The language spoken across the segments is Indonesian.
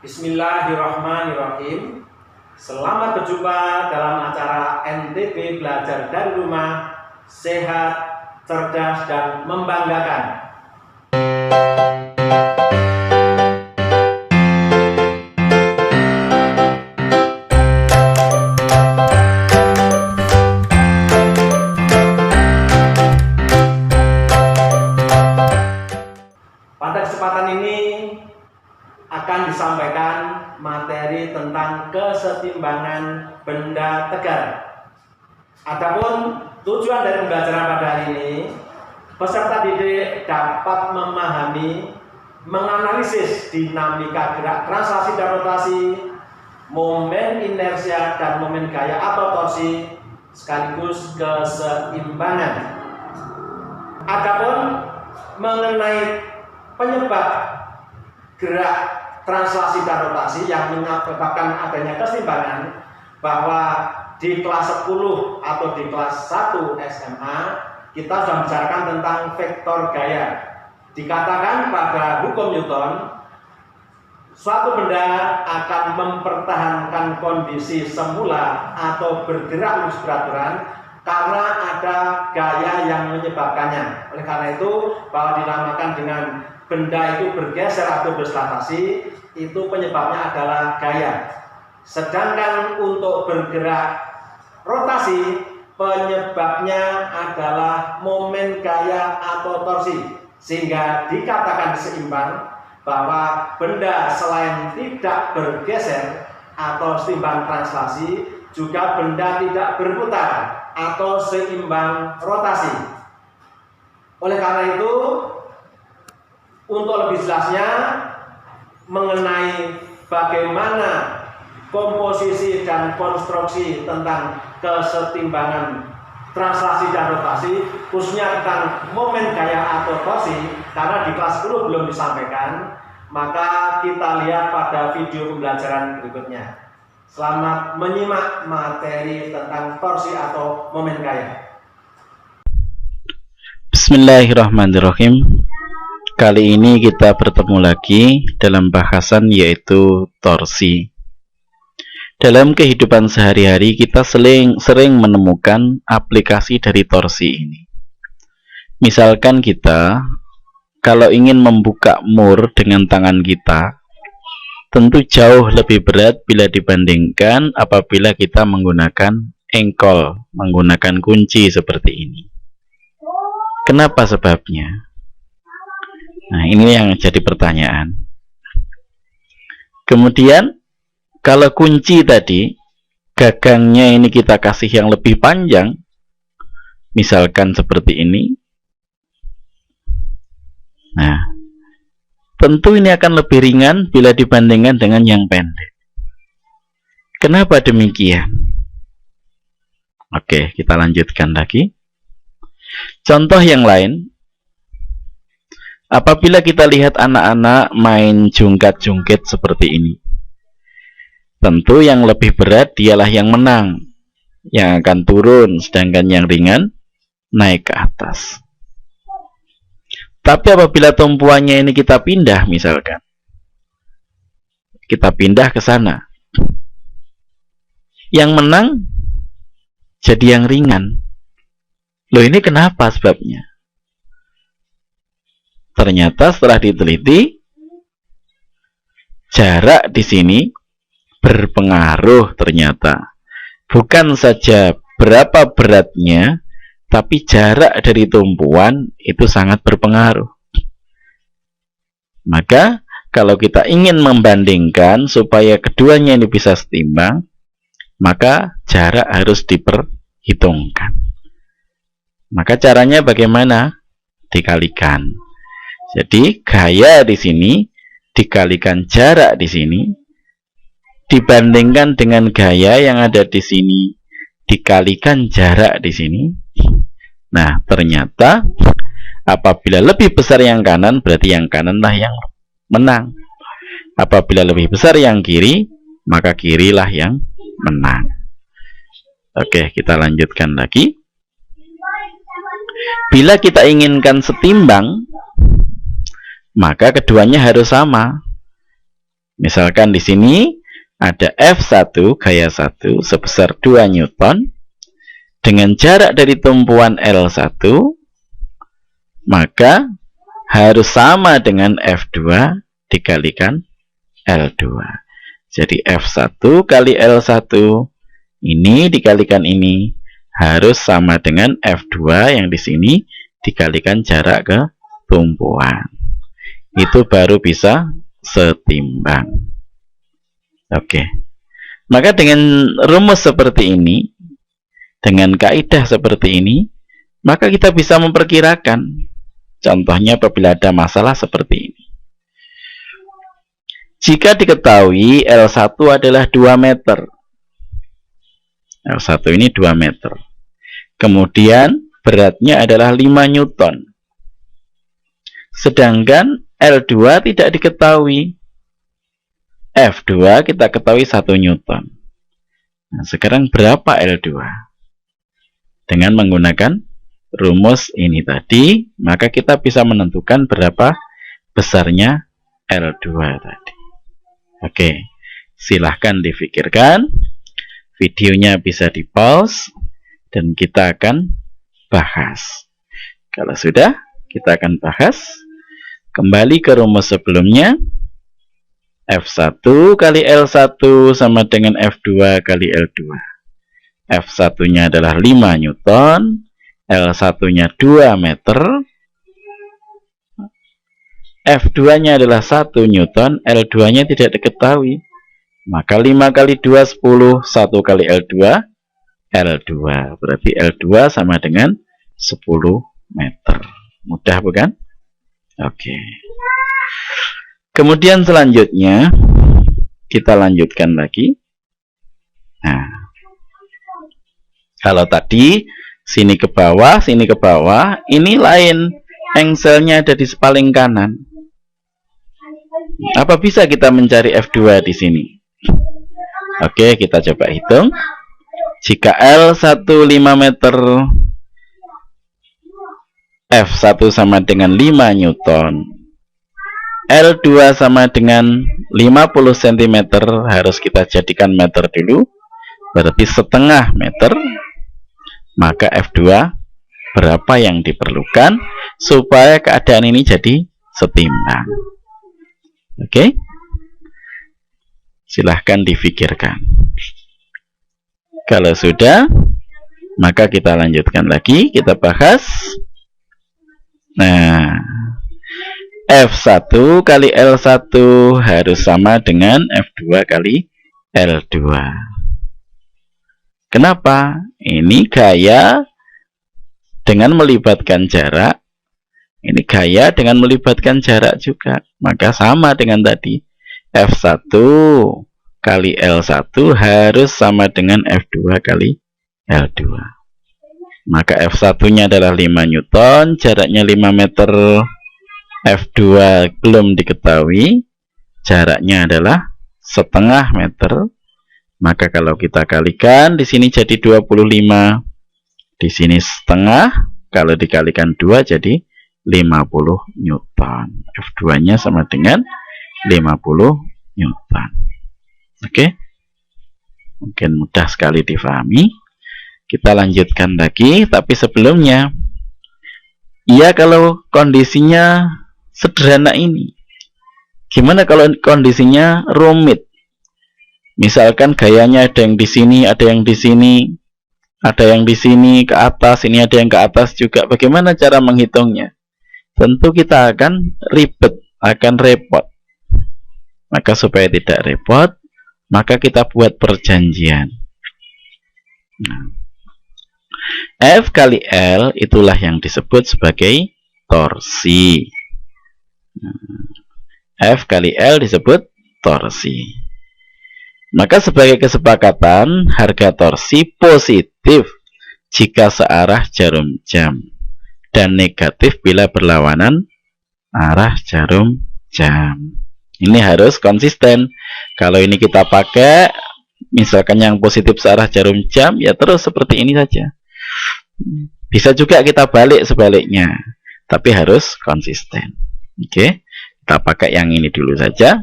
Bismillahirrahmanirrahim. Selamat berjumpa dalam acara NTB Belajar dari Rumah, Sehat, Cerdas, dan Membanggakan. Pada kesempatan ini akan disampaikan materi tentang kesetimbangan benda tegar. Adapun tujuan dari pembelajaran pada hari ini, peserta didik dapat memahami, menganalisis dinamika gerak translasi dan rotasi, momen inersia dan momen gaya atau torsi, sekaligus keseimbangan. Adapun mengenai penyebab gerak translasi dan rotasi yang menyebabkan adanya keseimbangan, bahwa di kelas 10 atau di kelas 1 SMA kita sudah membicarakan tentang vektor gaya. Dikatakan pada hukum Newton, suatu benda akan mempertahankan kondisi semula atau bergerak lurus beraturan karena ada gaya yang menyebabkannya. Oleh karena itu, bahwa dinamakan dengan benda itu bergeser atau berslatasi, itu penyebabnya adalah gaya. Sedangkan untuk bergerak rotasi, penyebabnya adalah momen gaya atau torsi, sehingga dikatakan seimbang bahwa benda selain tidak bergeser atau seimbang translasi, juga benda tidak berputar atau seimbang rotasi. Oleh karena itu, untuk lebih jelasnya mengenai bagaimana komposisi dan konstruksi tentang kesetimbangan translasi dan rotasi, khususnya tentang momen gaya atau torsi, karena di kelas 10 belum disampaikan, maka kita lihat pada video pembelajaran berikutnya. Selamat menyimak materi tentang torsi atau momen gaya. Bismillahirrahmanirrahim. Kali ini kita bertemu lagi dalam bahasan yaitu torsi. Dalam kehidupan sehari-hari kita sering menemukan aplikasi dari torsi ini. Misalkan kita kalau ingin membuka mur dengan tangan kita, tentu jauh lebih berat bila dibandingkan apabila kita menggunakan engkol, menggunakan kunci seperti ini. Kenapa sebabnya? Nah, ini yang jadi pertanyaan. Kemudian, kalau kunci tadi, gagangnya ini kita kasih yang lebih panjang, misalkan seperti ini. Nah, tentu ini akan lebih ringan bila dibandingkan dengan yang pendek. Kenapa demikian? Oke, kita lanjutkan lagi. Contoh yang lain. Apabila kita lihat anak-anak main jungkat-jungkit seperti ini, tentu yang lebih berat dialah yang menang, yang akan turun, sedangkan yang ringan naik ke atas. Tapi apabila tumpuannya ini kita pindah, misalkan kita pindah ke sana, yang menang jadi yang ringan. Loh, ini kenapa sebabnya? Ternyata setelah diteliti, jarak di sini berpengaruh ternyata. Bukan saja berapa beratnya, tapi jarak dari tumpuan itu sangat berpengaruh. Maka, kalau kita ingin membandingkan supaya keduanya ini bisa setimbang, maka jarak harus diperhitungkan. Maka caranya bagaimana? Dikalikan. Jadi gaya di sini dikalikan jarak di sini dibandingkan dengan gaya yang ada di sini dikalikan jarak di sini. Nah, ternyata apabila lebih besar yang kanan, berarti yang kananlah yang menang. Apabila lebih besar yang kiri, maka kirilah yang menang. Oke, kita lanjutkan lagi. Bila kita inginkan setimbang, maka keduanya harus sama. Misalkan di sini ada F1 gaya 1 sebesar 2 Newton dengan jarak dari tumpuan L1, maka harus sama dengan F2 dikalikan L2. Jadi F1 kali L1 ini dikalikan ini harus sama dengan F2 yang di sini dikalikan jarak ke tumpuan. Itu baru bisa setimbang. Oke. Maka dengan rumus seperti ini, dengan kaidah seperti ini, maka kita bisa memperkirakan. Contohnya apabila ada masalah seperti ini. Jika diketahui L1 adalah 2 meter. L1 ini 2 meter. Kemudian beratnya adalah 5 Newton. Sedangkan L2 tidak diketahui. F2 kita ketahui 1 Newton. Nah, sekarang berapa L2? Dengan menggunakan rumus ini tadi, maka kita bisa menentukan berapa besarnya L2 tadi. Oke, silahkan difikirkan. Videonya bisa di pause dan kita akan bahas. Kalau sudah, kita akan bahas. Kembali ke rumus sebelumnya. F1 kali L1 sama dengan F2 kali L2. F1 nya adalah 5 Newton, L1 nya 2 meter, F2 nya adalah 1 Newton, L2 nya tidak diketahui. Maka 5 kali 2 10, 1 kali L2 L2, berarti L2 sama dengan 10 meter. Mudah bukan? Oke. Kemudian selanjutnya kita lanjutkan lagi. Nah, kalau tadi sini ke bawah, ini lain. Engselnya ada di paling kanan. Apa bisa kita mencari F2 di sini? Oke, kita coba hitung. Jika L1 5 meter, F1 sama dengan 5 Newton, L2 sama dengan 50 cm, harus kita jadikan meter dulu, berarti setengah meter. Maka F2 berapa yang diperlukan supaya keadaan ini jadi setimbang? Oke, silahkan difikirkan. Kalau sudah, maka kita lanjutkan lagi, kita bahas. Nah, F1 kali L1 harus sama dengan F2 kali L2. Kenapa? Ini gaya dengan melibatkan jarak. Ini gaya dengan melibatkan jarak juga. Maka sama dengan tadi. F1 kali L1 harus sama dengan F2 kali L2. Maka F1 nya adalah 5 Newton, jaraknya 5 meter. F2 belum diketahui, jaraknya adalah setengah meter. Maka kalau kita kalikan, di sini jadi 25, di sini setengah, kalau dikalikan 2 jadi 50 Newton. F2 nya sama dengan 50 Newton. Oke, mungkin mudah sekali difahami. Kita lanjutkan lagi, tapi sebelumnya, ya kalau kondisinya sederhana ini, gimana kalau kondisinya rumit? Misalkan gayanya ada yang di sini, ada yang di sini, ada yang di sini ke atas, ini ada yang ke atas juga. Bagaimana cara menghitungnya? Tentu kita akan ribet, akan repot. Maka supaya tidak repot, maka kita buat perjanjian. Nah, F kali L itulah yang disebut sebagai torsi. F kali L disebut torsi. Maka sebagai kesepakatan, harga torsi positif jika searah jarum jam dan negatif bila berlawanan arah jarum jam. Ini harus konsisten. Kalau ini kita pakai, misalkan yang positif searah jarum jam, ya terus seperti ini saja. Bisa juga kita balik sebaliknya, tapi harus konsisten. Oke, kita pakai yang ini dulu saja.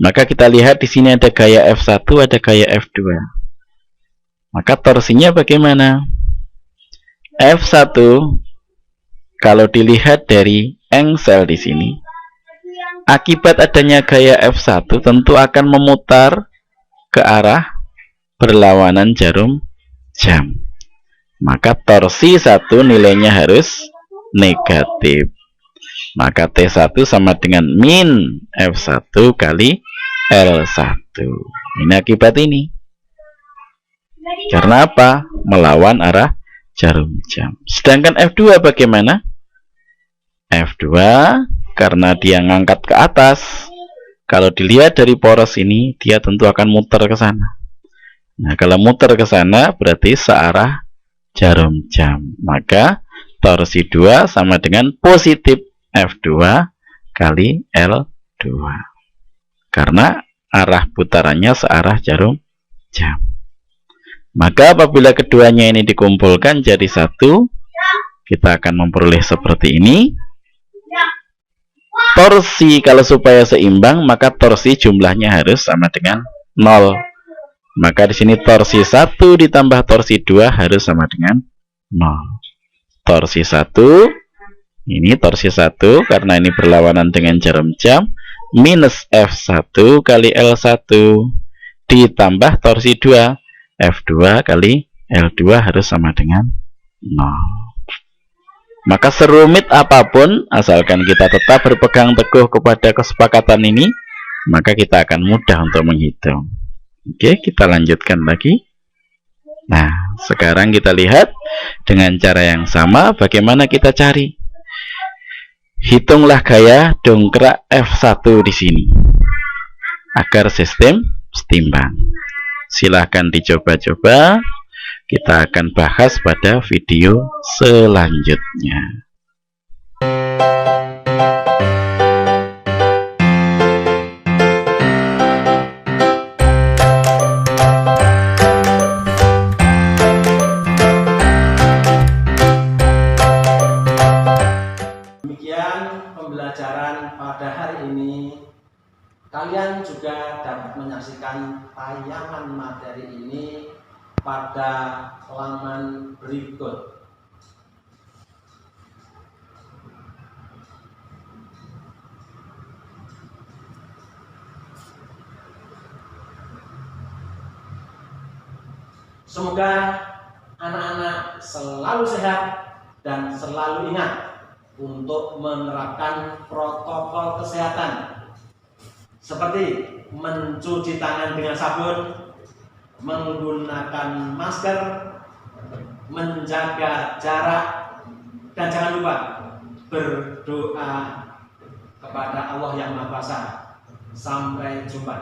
Maka kita lihat di sini ada gaya F1, ada gaya F2. Maka torsinya bagaimana? F1 kalau dilihat dari engsel di sini, akibat adanya gaya F1 tentu akan memutar ke arah berlawanan jarum jam. Maka torsi 1 nilainya harus negatif. Maka T1 sama dengan min F1 kali L1. Ini akibat ini. Karena apa? Melawan arah jarum jam. Sedangkan F2 bagaimana? F2 karena dia ngangkat ke atas. Kalau dilihat dari poros ini, dia tentu akan muter ke sana. Nah, kalau muter ke sana berarti searah jarum jam. Maka torsi 2 sama dengan positif F2 kali L2. Karena arah putarannya searah jarum jam. Maka apabila keduanya ini dikumpulkan jadi satu, kita akan memperoleh seperti ini. Torsi kalau supaya seimbang, maka torsi jumlahnya harus sama dengan 0. Maka di sini torsi 1 ditambah torsi 2 harus sama dengan 0. Torsi 1, ini torsi 1 karena ini berlawanan dengan jarum jam, minus F1 kali L1 ditambah torsi 2, F2 kali L2 harus sama dengan 0. Maka serumit apapun, asalkan kita tetap berpegang teguh kepada kesepakatan ini, maka kita akan mudah untuk menghitung. Oke, kita lanjutkan lagi. Nah, sekarang kita lihat dengan cara yang sama bagaimana kita cari. Hitunglah gaya dongkrak F1 di sini agar sistem setimbang. Silahkan dicoba-coba. Kita akan bahas pada video selanjutnya. Demikian pembelajaran pada hari ini. Kalian juga dapat menyaksikan tayangan materi ini pada laman berikut. Semoga anak-anak selalu sehat dan selalu ingat untuk menerapkan protokol kesehatan seperti mencuci tangan dengan sabun, menggunakan masker, menjaga jarak, dan jangan lupa berdoa kepada Allah yang Maha Kuasa. Sampai jumpa.